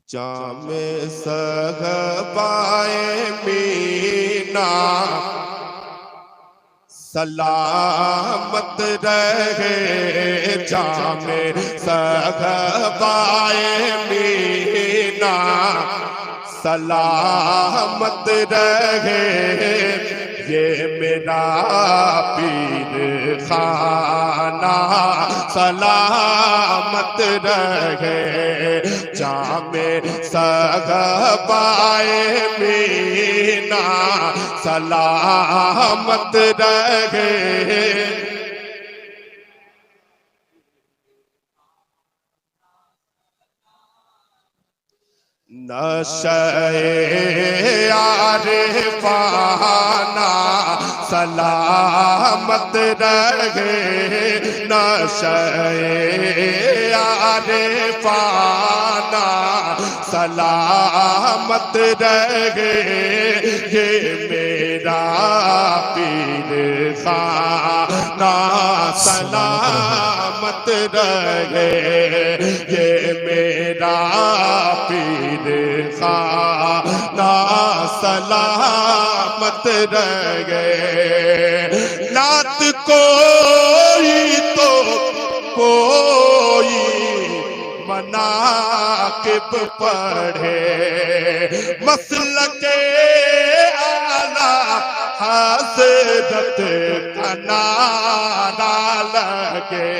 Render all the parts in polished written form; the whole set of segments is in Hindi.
जामे सहबाए मीना सलामत रहे, जामे सहबाए मीना सलामत रहे। ये मेरा पीर खाना सलामत रहे, जामे सहबाए मीना सलामत रहे। नशे आरिफाना सलामत रहे, नशे आरिफाना सलामत रहे। ये मेरा पीर खाना सलामत रहे, ये मेरा पीर खाना सलामत रहे। नात कोई तो कोई मनाकिब पढ़े, मसलके आला हज़रत का नारा लगे।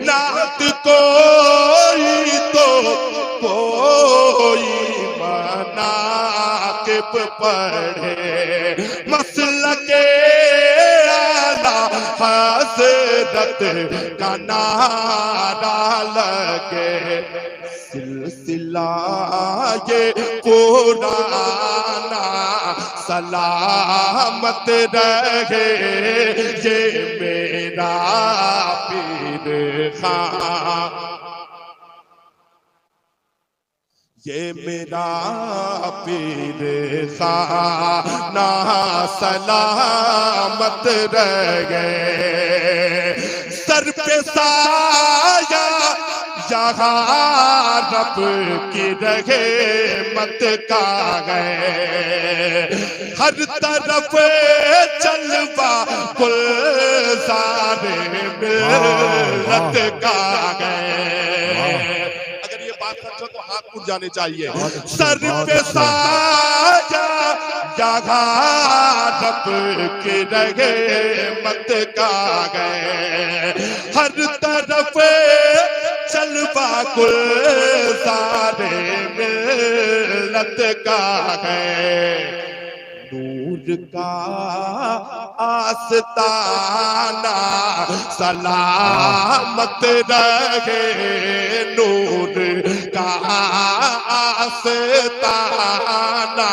नात कोई तो कोई मनाकिब पढ़े, मसलके आला हज़रत का नारा लगे। सिलसिला ये कुराना सलामत रहे, ये मेरा पीर खां, ये मेरा पीर खाना सलामत रहे। सर पे साया यहाँ रब की रहे मत का गए, हर तरफ चलवा गुलजार मिलत का गए। अगर ये बात सच हो तो हाथ उठ जाने चाहिए। सर पे साया यहाँ रब की रहे मत का गए, हर तरफ चलवा गुलज़ारे मिल्लत का है। नूर का आस्ताना सलामत रहे, नूर का आस्ताना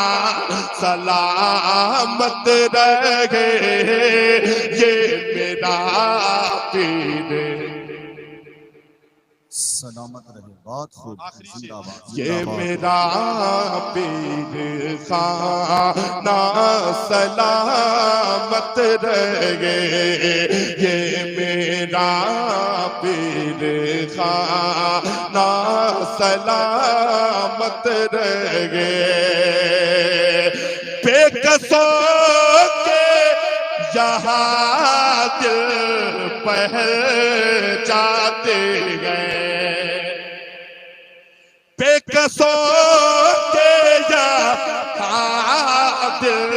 सलामत रहे। ये मेरा पीर सलामत रहे। बहुत खूब, जिंदाबाद। ये मेरा पीर खाना सलामत रहे, ये मेरा पीर खाना सलामत रहे। बेकसों के यहाँ दिल पहचाते गए, बेकसों के यहाँ दिल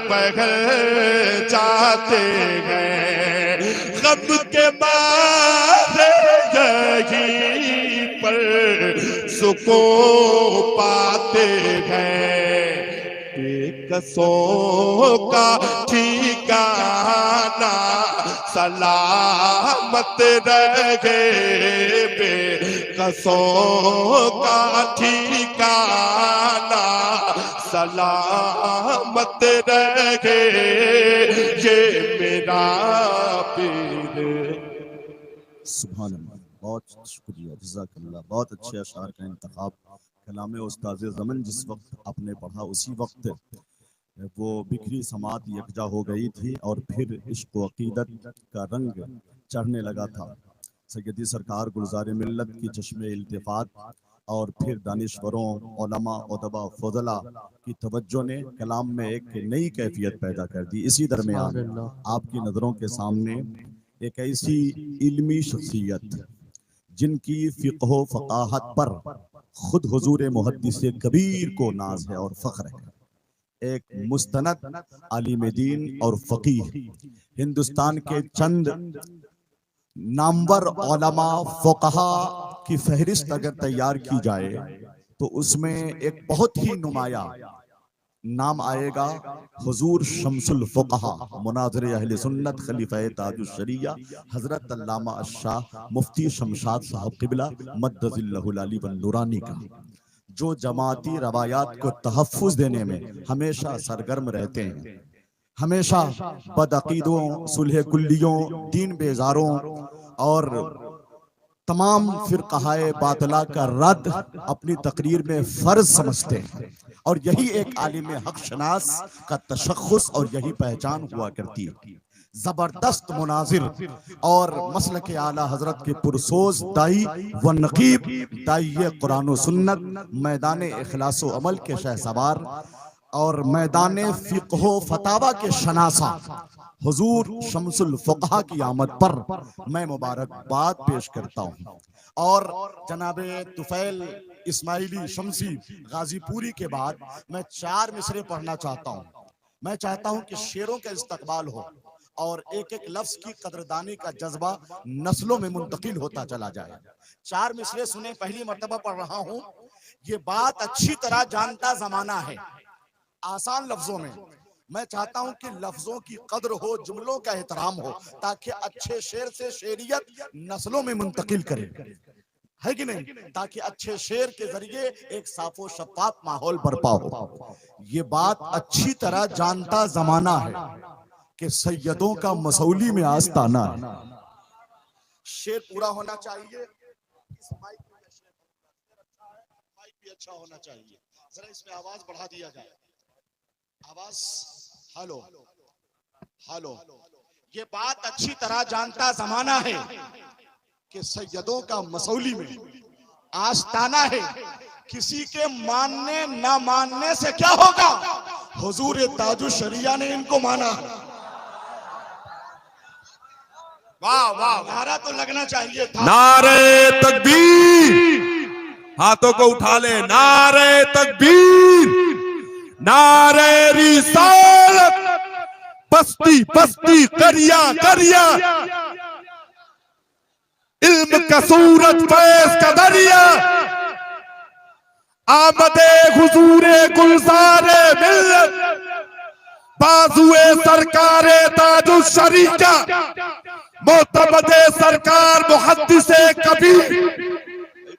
पहचाते गए। गम के मारे यहीं पर सुकून पाते गए, बेकसों का ठिकाना सलामत रहे, बेकसों का ठिकाना सलामत रहे। ये मेरा पीर। सुभान अल्लाह, बहुत शुक्रिया, जज़ाकल्लाह। बहुत अच्छे अशार का इंतखाब। कलाम उस्ताद ज़मन जिस वक्त आपने पढ़ा उसी वक्त वो बिखरी समात यकजा हो गई थी और फिर इश्क व अकीदत का रंग चढ़ने लगा था। सैयदी सरकार गुलज़ार मिल्लत की चश्मे इल्तिफ़ात और फिर दानिश्वरों, उलमा, उदबा, फजला की तवज्जो ने कलाम में एक नई कैफियत पैदा कर दी। इसी दरमियान आपकी नज़रों के सामने एक ऐसी इल्मी शख्सियत जिनकी फ़िक़्ह व फ़क़ाहत पर खुद हुजूर मुहद्दिस कबीर को नाज है और फ़ख्र है, एक मुस्तनद आलिम दीन और फ़क़ीह, हिंदुस्तान के चंद नामवर उलमा फ़ुक़हा की फहरिस्त अगर तैयार की जाए तो उसमें एक बहुत ही नुमाया नाम आएगा हुजूर शम्सुल फ़ुक़हा, मुनाज़िर अहले सुन्नत, खलीफ़ा ताजुश शरिया हज़रत अल्लामा अश-शाह मुफ्ती शमशाद साहब क़िबला मद्दज़िल्लहुल अली वन नूरानी का, जो जमाती रवायात को तहफ़्फ़ुज़ देने में हमेशा सरगर्म रहते हैं, हमेशा बदअक़ीदों, सुलह कुल्लियों, दीन बेज़ारों और तमाम फ़िरक़ाए बातिला का रद्द अपनी तकरीर में फ़र्ज समझते हैं। और यही एक आलिम हक़ शनास का तशख़्ख़ुस और यही पहचान हुआ करती है। जबरदस्त मुनाजिर और मसलक आला हजरत के पुरसोज दाई व नकीब दाई कुरान व सुन्नत, मैदान इखलास व अमल के शहसवार और मैदान फ़िक़्ह व फतावा के शनासा हुजूर शम्सुल फ़ुक़हा की आमद पर मैं मुबारकबाद पेश करता हूँ। और जनाबे तुफ़ैल इस्माइली शमसी गाजीपुरी के बाद मैं 4 मिसरे पढ़ना चाहता हूँ। मैं चाहता हूँ कि शेरों का इस्तकबाल हो और एक एक लफ्ज की कदरदानी का जज्बा नस्लों में मुंतकिल होता चला जाए। 4 मिसरे सुने, पहली मर्तबा पढ़ रहा हूँ। ये बात अच्छी तरह जानता जमाना है, आसान लफ्जों में। मैं चाहता हूं कि लफ्जों की कद्र हो, जुमलों का एहतराम हो, ताकि अच्छे शेर से शेरियत नस्लों में मुंतकिल करे, है कि नहीं, ताकि अच्छे शेर के जरिए एक साफो शफाफ माहौल बरपा हो। ये बात अच्छी तरह जानता जमाना है कि सैयदों का मसौली में आस्ताना है। शेर पूरा होना चाहिए, इस माइक भी अच्छा होना चाहिए, जरा इसमें आवाज बढ़ा दिया जाए। आवाज, हेलो हेलो। ये बात अच्छी तरह जानता जमाना है कि सैयदों का मसौली में आस्ताना है। किसी के मानने ना मानने से क्या होगा, हुजूर ताजुश शरिया ने इनको माना। वाह वाह, नारा तो लगना चाहिए था। नारे तकबीर, हाथों को उठा ले, नारे तकबीर, नारे रिसालत, पस्ती पस्ती करिया करिया, इल्म का सूरज फैज़ का दरिया, आमदे हुजूरे गुलज़ारे मिल्लत, बाजुए सरकारे ताजुश शरीका, मोतबदे सरकार मुहद्दिसे कबीर।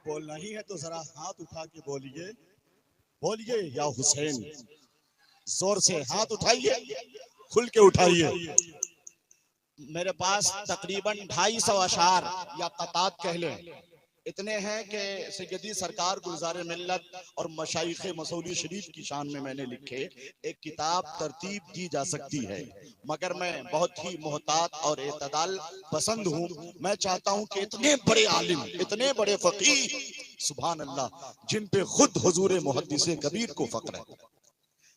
बोलना ही है तो जरा हाथ उठा के बोलिए, बोलिए या हुसैन, जोर से हाथ उठाइए, खुल के उठाइए। मेरे पास तकरीबन 250 अशार या कतात कह लें इतने हैं कि सैयदी सरकार गुलज़ारे मिल्लत और मशाइख़े मसौली शरीफ की शान में मैंने लिखे। एक किताब तरतीब दी जा सकती है, मगर मैं बहुत ही मोहतात और एतदाल पसंद हूँ। मैं चाहता हूँ कि इतने बड़े आलिम, इतने बड़े फ़क़ीह, सुभान अल्लाह, जिन पे खुद हुजूर मुहद्दिस कबीर को फ़ख्र है।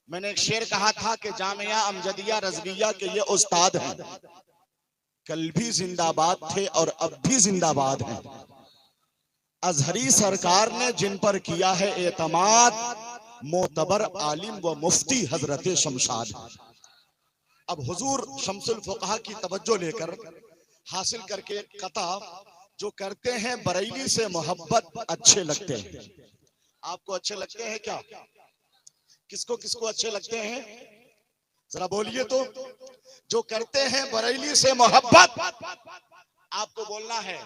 मैंने एक शेर कहा था कि जामिया अमजदिया रज़विया के ये उस्ताद हैं, कल भी जिंदाबाद थे और अब भी जिंदाबाद हैं। अजहरी सरकार ने जिन पर किया है एतमाद, मोतबर आलिम व मुफ्ती हजरत शमशाद। अब हुजूर शम्सुल फ़ुक़हा की तवज्जो लेकर हासिल करके कता, जो करते हैं बरेली से मोहब्बत अच्छे लगते हैं। आपको अच्छे लगते हैं क्या? किसको किसको अच्छे लगते हैं, जरा बोलिए तो। जो करते हैं बरेली से मोहब्बत, आपको बोलना है,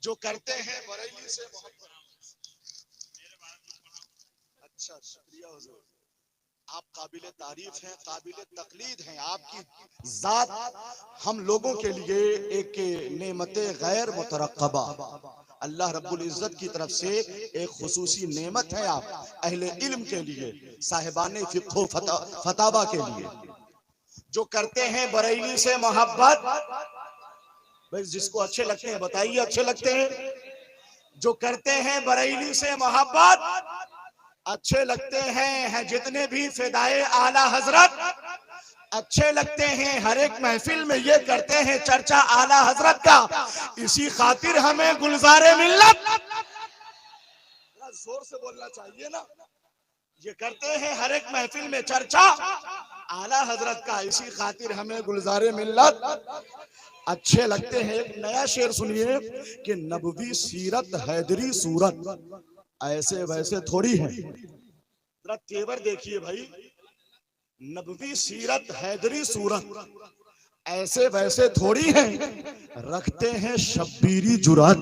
जो करते हैं बरेली से मोहब्बत। अच्छा, शुक्रिया हुजूर, आप काबिले तारीफ हैं, काबिले तकलीद हैं। आपकी जात हम लोगों के लिए एक नेमत गैर मुतरक़्क़बा, अल्लाह रब्बुल इज़्ज़त की तरफ से एक खुसूसी नेमत है आप अहले इल्म के लिए, साहिबाने फ़िक़्ह फतावा के लिए। जो करते हैं बरेली से मोहब्बत, बस जिसको अच्छे लगते हैं बताइए, अच्छे लगते हैं। जो करते हैं बरेली से मोहब्बत, अच्छे लगते हैं जितने भी फिदाए आला हजरत, अच्छे लगते हैं हर एक महफिल में ये करते हैं चर्चा आला हजरत का, इसी खातिर हमें गुलजारे मिल्लत, जोर से बोलना चाहिए ना, ये करते हैं हर एक महफिल में चर्चा आला हजरत का, इसी खातिर हमें गुलजारे मिल्लत अच्छे लगते हैं। एक नया शेर सुनिए कि नबवी सीरत हैदरी सूरत ऐसे वैसे थोड़ी है। जरा तेवर देखिए भाई, नबवी सीरत हैदरी सूरत ऐसे वैसे थोड़ी है, रखते हैं शब्बीरी जुरात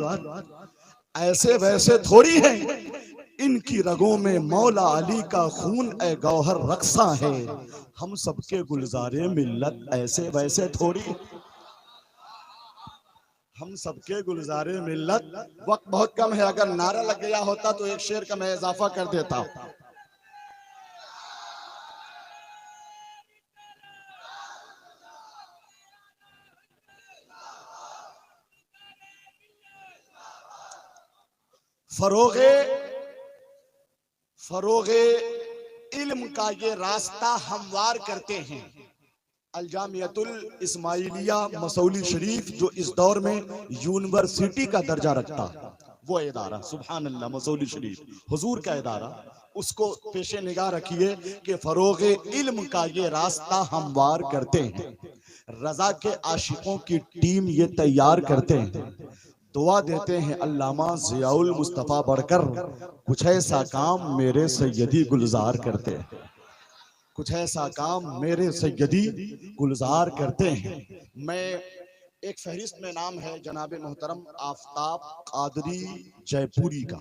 ऐसे वैसे थोड़ी है, इनकी रगों में मौला अली का खून ए गौहर रक्सा है, हम सबके गुलजारे मिल्लत ऐसे वैसे थोड़ी, हम सबके गुलजारे मिल्लत। वक्त बहुत कम है, अगर नारा लग गया होता तो एक शेर का मैं इजाफा कर देता। फरोगे इल्म का ये रास्ता हमवार करते हैं। अलजामियतुल इस्माइलिया मसौली शरीफ जो इस दौर में यूनिवर्सिटी का दर्जा रखता, वो इदारा सुभान अल्लाह मसौली शरीफ हुजूर का इदारा, उसको पेशे निगाह रखिए कि फरोगे इल्म का ये रास्ता हमवार करते हैं, रजा के आशिकों की टीम ये तैयार करते हैं, दुआ देते हैं अल्लामा ज़ियाउल मुस्तफ़ा बढ़कर, कुछ ऐसा काम मेरे सैयदी गुलजार करते हैं, कुछ ऐसा काम मेरे सैयदी गुलजार करते हैं। मैं एक फहरिस्त में नाम है जनाब मोहतरम आफताब कादरी जयपुरी का,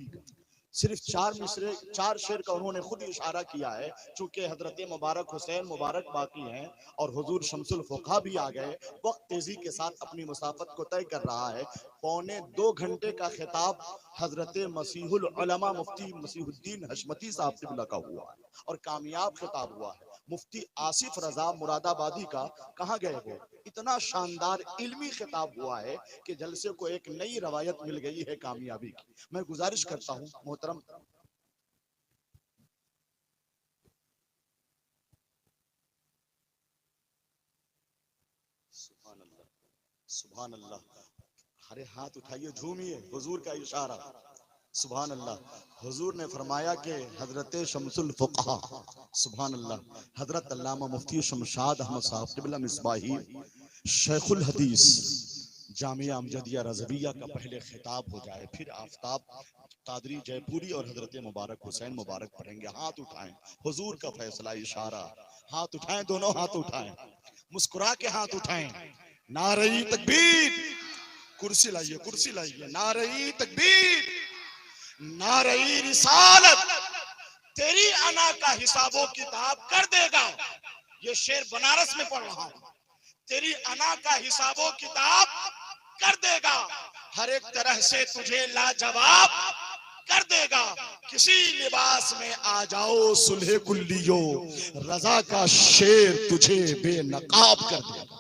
सिर्फ 4 शेर का उन्होंने खुद इशारा किया है, चूंकि हजरत मुबारक हुसैन मुबारक बाकी हैं और हुजूर शमसुल फुक़हा भी आ गए, वक्त तेजी के साथ अपनी मुसाफत को तय कर रहा है। 2.25 घंटे का खिताब हजरत मसीहुल उलमा मुफ्ती मसीहुद्दीन हशमती साहब क़िबला का हुआ है और कामयाब खिताब हुआ है। मुफ्ती आसिफ रजा मुरादाबादी का कहाँ गए वो, इतना शानदार इल्मी खिताब हुआ है कि जलसे को एक नई रवायत मिल गई है कामयाबी की। मैं गुजारिश करता हूँ मोहतरम सुभान अल्लाह सुभान अल्लाह, अरे हाथ उठाइए झूमिए, हुजूर का इशारा सुभान अल्लाह। हुजूर ने फरमाया कि हजरत शमसुल फुक़हा सुभान अल्लाह, हजरत अल्लामा मुफ्ती शमशाद अहमद साहब क़िबला मिसबाही शेखुल हदीस जामिया अमजदिया रज़विया का पहले खिताब हो जाए, फिर आफताब कादरी जयपुरी और हजरत मुबारक हुसैन मुबारक पढ़ेंगे। हाथ उठाएं, हुजूर का फैसला इशारा, हाथ उठाएं, दोनों हाथ उठाएं, मुस्कुरा के हाथ उठाएं। नारे तकबीर, कुर्सी लाइए कुर्सी लाइए, नारे तकबीर, नारे रिसालत, तेरी अना का हिसाबो किताब कर देगा। ये शेर बनारस में पढ़ रहा हूं, तेरी अना का हिसाबो किताब कर देगा, हर एक तरह से तुझे लाजवाब कर देगा। किसी लिबास में आ जाओ सुलह कुल्लियो, रजा का शेर तुझे बेनकाब कर देगा।